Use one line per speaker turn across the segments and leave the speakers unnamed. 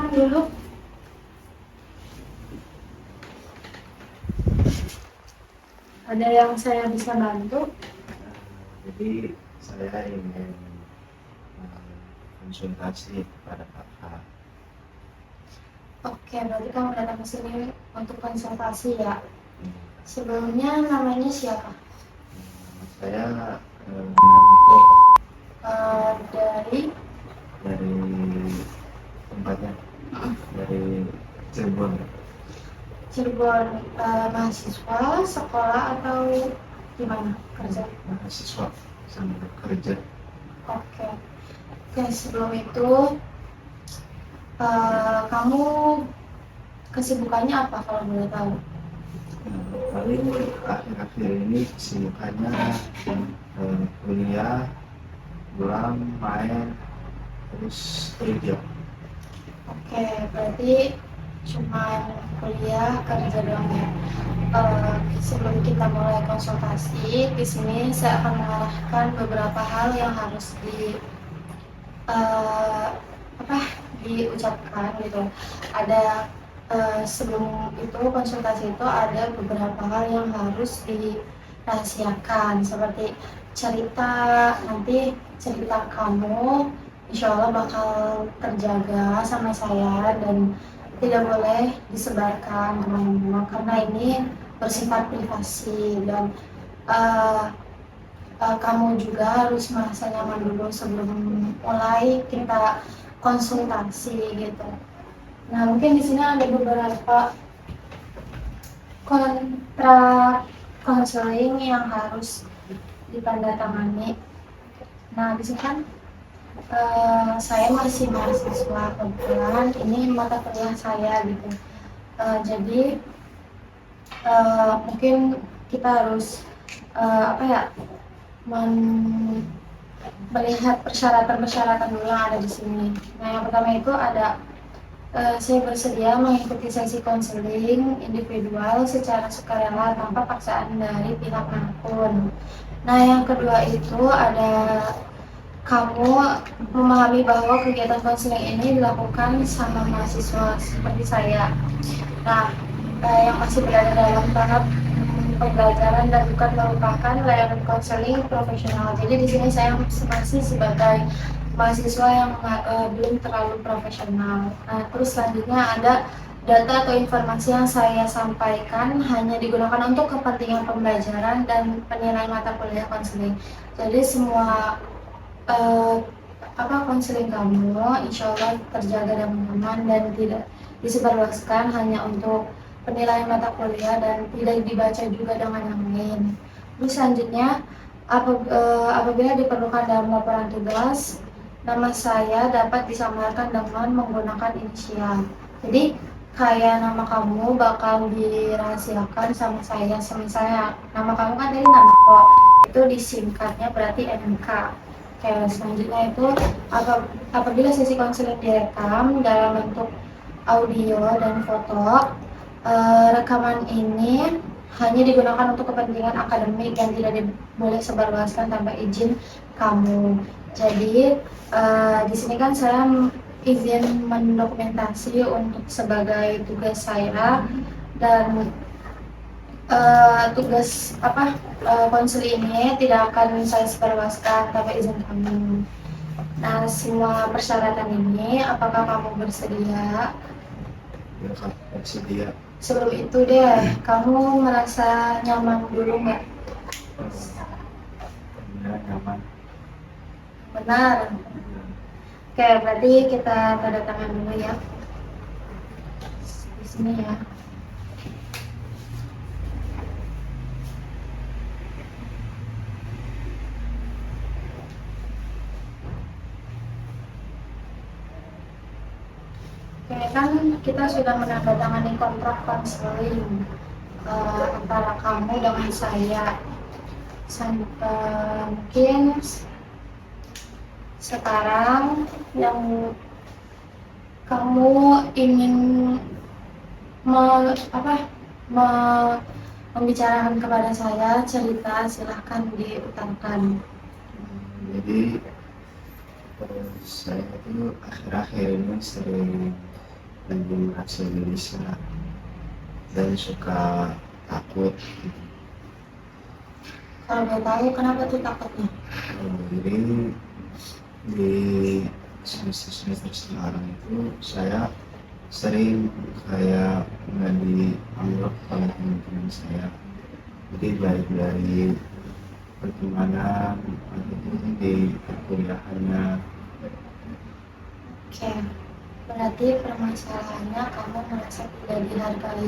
silakan dulu. Ada yang saya bisa bantu?
Jadi saya ingin konsultasi kepada kakak.
Oke, berarti kamu datang ke sini untuk konsultasi ya. Sebelumnya namanya siapa?
Nama saya Niko
Dari
dari tempatnya dari Cirebon.
Cirebon. Mahasiswa, sekolah atau gimana? Kerja?
Mahasiswa sambil kerja.
Oke. Oke, sebelum itu kamu kesibukannya apa kalau boleh tahu?
Paling akhir-akhir ini kesibukannya kuliah, pulang, main, terus kerja.
Oke, berarti cuma kuliah kerja doang ya. Sebelum kita mulai konsultasi, di sini saya akan mengarahkan beberapa hal yang harus eh, diucapkan gitu. Ada sebelum itu konsultasi itu ada beberapa hal yang harus dirahasiakan seperti cerita, nanti cerita kamu insya Allah bakal terjaga sama saya dan tidak boleh disebarkan kemana-mana karena ini bersifat privasi dan kamu juga harus merasa nyaman dulu sebelum mulai kita konsultasi gitu. Nah, mungkin di sini ada beberapa kontrak konseling yang harus ditandatangani. Nah, di sini kan saya masih mahasiswa, kebetulan ini mata kuliah saya gitu. Jadi mungkin kita harus melihat persyaratan-persyaratan dulu yang ada di sini. Nah, yang pertama itu ada saya bersedia mengikuti sesi konseling individual secara sukarela tanpa paksaan dari pihak manapun. Nah, yang kedua itu ada kamu memahami bahwa kegiatan konseling ini dilakukan sama mahasiswa seperti saya. Nah, yang masih berada dalam tahap pembelajaran dan bukan merupakan layanan konseling profesional. Jadi di sini saya masih sebagai mahasiswa yang belum terlalu profesional. Nah, terus selanjutnya ada data atau informasi yang saya sampaikan hanya digunakan untuk kepentingan pembelajaran dan penilaian mata kuliah konseling. Jadi semua konseling kamu insya Allah terjaga dan aman dan tidak disebarluaskan hanya untuk penilaian mata kuliah dan tidak dibaca juga dengan yang lain. Terus selanjutnya apabila diperlukan dalam laporan tugas, nama saya dapat disamarkan dengan menggunakan inisial. Jadi kayak nama kamu bakal dirahasiakan sama saya. Misalnya nama kamu kan dari nama kok, itu disingkatnya berarti NK. Oke, selanjutnya itu apabila sesi konseling direkam dalam bentuk audio dan foto, rekaman ini hanya digunakan untuk kepentingan akademik dan tidak boleh sebarluaskan tanpa izin kamu. Jadi di sini kan saya izin mendokumentasi untuk sebagai tugas saya dan tugas konseling ini tidak akan saya sebarluaskan tanpa izin kamu. Nah, semua persyaratan ini apakah kamu bersedia?
Ya, bersedia.
Sebelum itu deh, kamu merasa nyaman dulu nggak?
Benar, nyaman.
Benar. Oke, berarti kita tanda tangan dulu ya. Di sini ya. Oke, kan kita sudah menandatangani kontrak konseling antara kamu dengan saya. Mungkin sekarang yang kamu ingin membicarakan kepada saya, cerita silahkan diutarakan.
Jadi saya itu akhir-akhir ini sering lagi merasa gelisah dan suka takut.
Kalau boleh tahu kenapa tuh takutnya?
Jadi di semester sekarang itu saya sering kayak nggak dianggap oleh teman-teman saya. Jadi baik dari pertemanan ataupun di perkuliahannya.
Oke, berarti permasalahannya kamu merasa tidak dihargai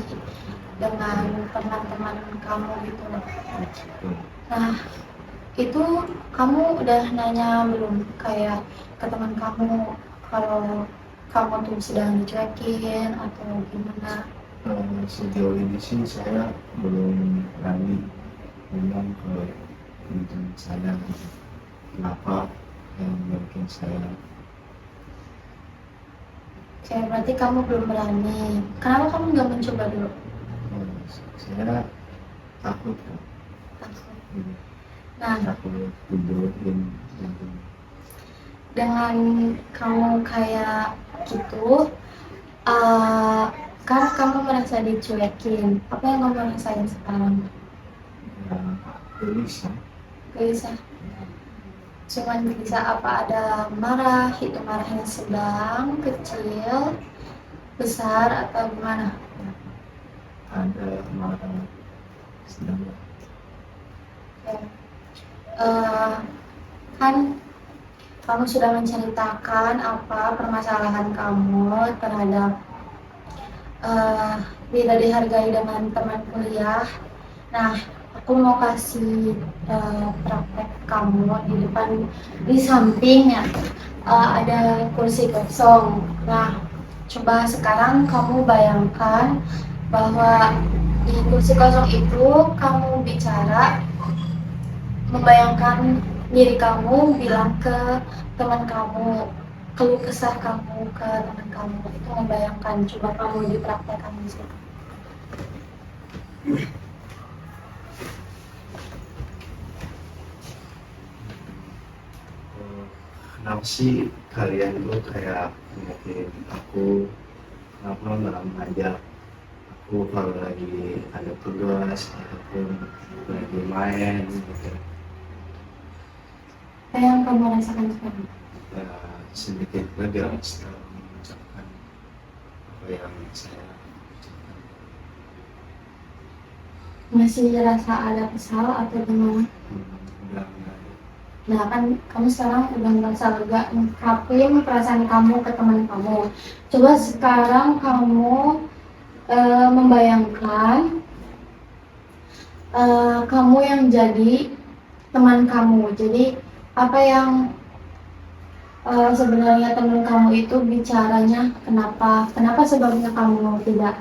dengan teman-teman kamu gitu. Nah, itu kamu udah nanya belum kayak ke teman kamu kalau kamu tuh sedang dicuekin atau gimana?
Sejauh ini sih saya belum berani ngomong ke teman-teman saya gitu. Kenapa yang mungkin saya
Oke, berarti kamu belum berani. Kenapa kamu nggak mencoba dulu?
saya takut kan.
Takut. Nah,
Takut dibodohin gitu.
dengan kamu kayak gitu, kan kamu merasa dicuekin. Apa yang kamu rasain sekarang?
Ya, gelisah.
Gelisah. Cuman gelisah, apa ada marah? Itu marahnya sedang, kecil, besar, atau gimana?
Ada marah sedang.
Oke. Kan kamu sudah menceritakan apa permasalahan kamu terhadap tidak dihargai dengan teman kuliah. Nah, aku mau kasih praktek kamu di depan, di sampingnya ada kursi kosong. Nah, coba sekarang kamu bayangkan bahwa di kursi kosong itu kamu bicara, membayangkan diri kamu bilang ke teman kamu, keluh kesah kamu ke teman kamu, itu membayangkan. Coba kamu dipraktekkan di situ.
Kenapa sih kalian tuh kayak ngeliatin aku, kenapa nggak ngajak aku kalau lagi ada tugas ataupun lagi main gitu.
Apa yang kamu rasakan sekarang?
Ya, sedikit lega setelah mengucapkan apa yang saya ucapkan.
Masih rasa ada kesal atau gimana?
Udah nggak ada.
Nah, kan kamu sekarang udah merasa lega ngungkapin perasaan kamu ke teman kamu. Coba sekarang kamu membayangkan kamu yang jadi teman kamu. Jadi apa yang sebenarnya teman kamu itu bicaranya, kenapa sebabnya kamu tidak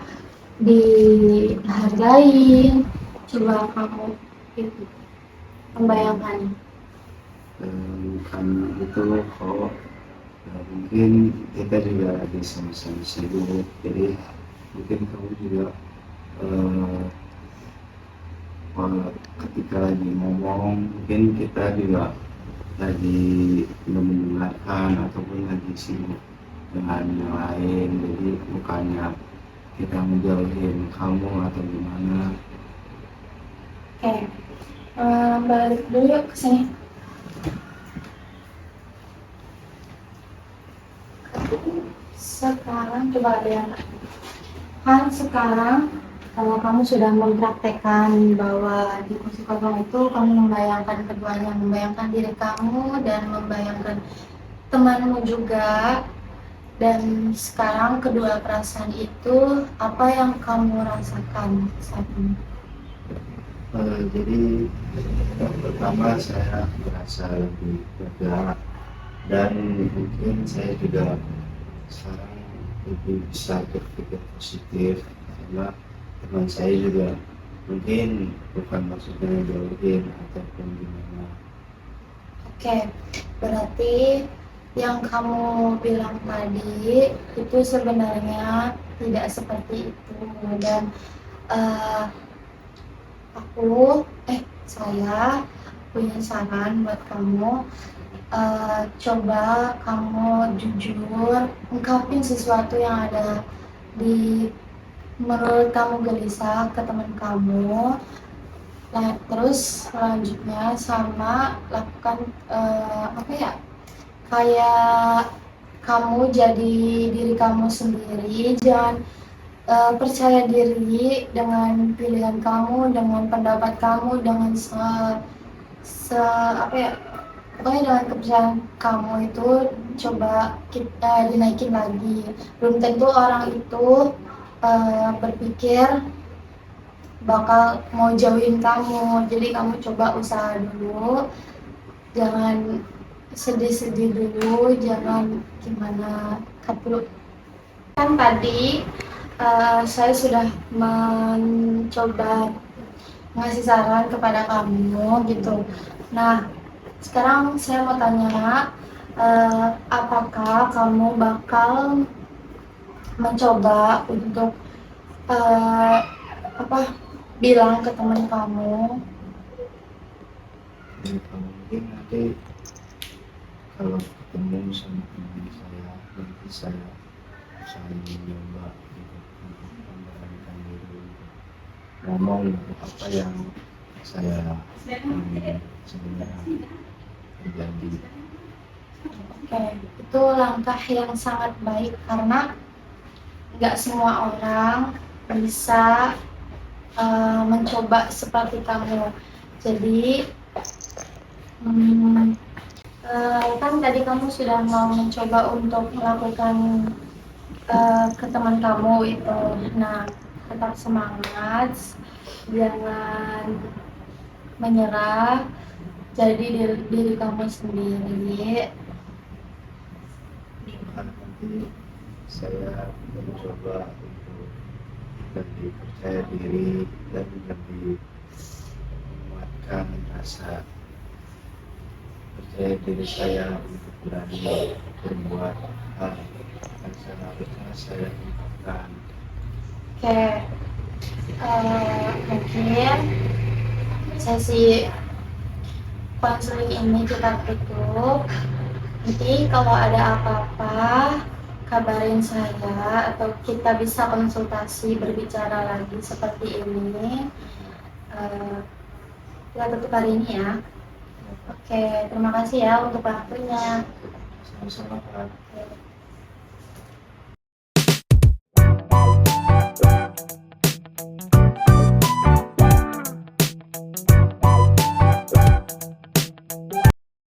dihargai? Coba kamu itu membayangkannya.
Bukan itu kok. Mungkin kita juga lagi sama-sama sibuk, jadi mungkin kamu juga ketika lagi ngomong mungkin kita juga lagi mendengarkan ataupun lagi sibuk dengan yang lain, jadi bukannya kita menjauhin kamu atau gimana.
Oke, balik dulu yuk ke sini. Sekarang coba lihat. Kan sekarang kalau kamu sudah mempraktekkan bahwa di kursi kosong itu kamu membayangkan keduanya, membayangkan diri kamu dan membayangkan temanmu juga. Dan sekarang kedua perasaan itu apa yang kamu rasakan saat ini?
Jadi yang pertama saya merasa lebih lega dan mungkin saya juga sekarang lebih bisa berpikir positif karena teman saya juga mungkin bukan maksudnya jauhin ataupun gimana.
Oke, berarti yang kamu bilang tadi itu sebenarnya tidak seperti itu. Dan saya punya saran buat kamu. Coba kamu jujur ungkapin sesuatu yang ada di menurut kamu gelisah ke teman kamu. Nah, terus selanjutnya sama lakukan apa ya, kayak kamu jadi diri kamu sendiri. Jangan percaya diri dengan pilihan kamu, dengan pendapat kamu, dengan apa ya, pokoknya dengan kepercayaan kamu itu coba kita dinaikin lagi. Belum tentu orang itu berpikir bakal mau jauhin kamu, jadi kamu coba usaha dulu, jangan sedih-sedih dulu, jangan gimana perlu. Kan tadi saya sudah mencoba ngasih saran kepada kamu gitu. Nah, sekarang saya mau tanya, apakah kamu bakal mencoba untuk apa, bilang ke teman kamu?
Dan kalau mungkin nanti kalau ketemu sama teman saya, nanti saya usahain mencoba gitu, untuk memberanikan diri untuk ngomong apa yang saya ingin sebenarnya terjadi.
Oke, itu langkah yang sangat baik karena nggak semua orang bisa mencoba seperti kamu. Jadi kan tadi kamu sudah mau mencoba untuk melakukan ke teman kamu itu. Nah, tetap semangat, jangan menyerah, jadi diri kamu sendiri.
Nanti saya mencoba untuk lebih percaya diri dan lebih menguatkan rasa percaya diri saya untuk berani berbuat hal yang seharusnya saya lakukan.
Oke, mungkin sesi konseling ini kita tutup. Nanti kalau ada apa-apa kabarin saya atau kita bisa konsultasi berbicara lagi seperti ini. Kita tutup hari ini ya. Oke, terima kasih ya untuk waktunya.
Sama-sama, Pak.
Oke.